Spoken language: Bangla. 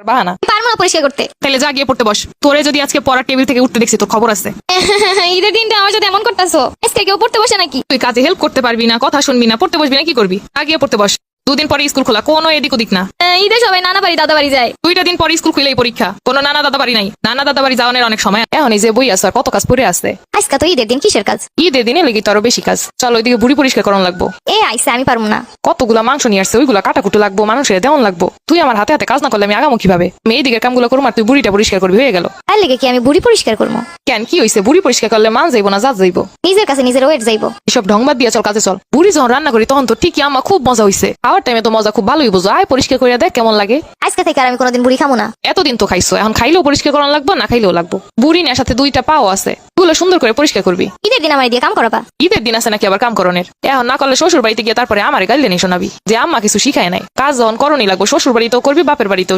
বাহানা পারবো না পরিষ্কার করতে। তাহলে যা গিয়ে পড়তে বস। তোরে যদি আজকে পড়ার টেবিল থেকে উঠতে দেখছি তোর খবর আছে। ঈদের দিনটা আমার সাথে এমন করতেছো, আজকে কেউ পড়তে বসে নাকি? তুই কাজে হেল্প করতে পারবি না, কথা শুনবি না, পড়তে বসবি না, কি করবি? গিয়ে পড়তে বস। 2 দিন পরে স্কুল খোলা, কোনো এদিক ওদিক না। ঈদে সবাই নানা বাড়ি দাদা বাড়ি যায়। 2টা দিন পরে স্কুল খুলেই পরীক্ষা, কোনো নানা দাদা বাড়ি নাই। নানা দাদা বাড়ি যাওয়ার অনেক সময় এখন এই যে বই আছে আর কত কাজ পড়ে আছে। আজকে তো ঈদের দিন, কিসের কাজ? ঈদের দিনে লেগে তো আরো বেশি কাজ। চল ওইদিকে বুড়ি পরিষ্কার করানো লাগবো। আইসে আমি পারবো না। কতগুলা মাংস নিয়ে আসছে, ওইগুলা কাটাকুটু লাগবো, মানুষের দেওয়ান লাগবো। তুই আমার হাতে হাতে কাজ না করলে আমি আগামো কিভাবে? মেয়ে দিকের কামগুলো করবো আর তুই বুড়িটা পরিষ্কার করবি, হয়ে গেল। আর লেগে কি আমি বুড়ি পরিষ্কার করবো? কেন কি হয়েছে? বুড়ি পরিষ্কার করলে মান যাইবো না জাত যাইবো? নিজের কাছে নিজের ওয়েট যাইবো। এসব ঢংবাদ দিয়ে চল কাজে চল। বুড়ি যখন রান্না করি তখন তো ঠিকই আম্মা খুব মজা হয়েছে, খাওয়ার টাইমে তো মজা খুব ভালোই বুঝো। আয় পরিষ্কার করে দেখ কেমন লাগে। আজকে থেকে আর আমি কোনোদিন বুড়ি খাবো না। এতদিন তো খাইছো, এখন খাইলেও পরিষ্কার করানো লাগবো, না খাইলেও লাগবো। বুড়ি নেওয়ার সাথে 2টা পাও আছে, গুলো সুন্দর করে পরিষ্কার করবি। ঈদের দিন আমার দিয়ে কাম করাবা? ঈদের দিন আছে নাকি আবার কাম করণের? এখন না করলে শ্বশুর বাড়িতে গিয়ে তারপরে আমার গাল দিয়ে শোনাবি যে আম্মা কিছু শিখায় নাই। কাজ যখন করণই লাগবো, শ্বশুর বাড়িতেও করবি, বাপের বাড়িতেও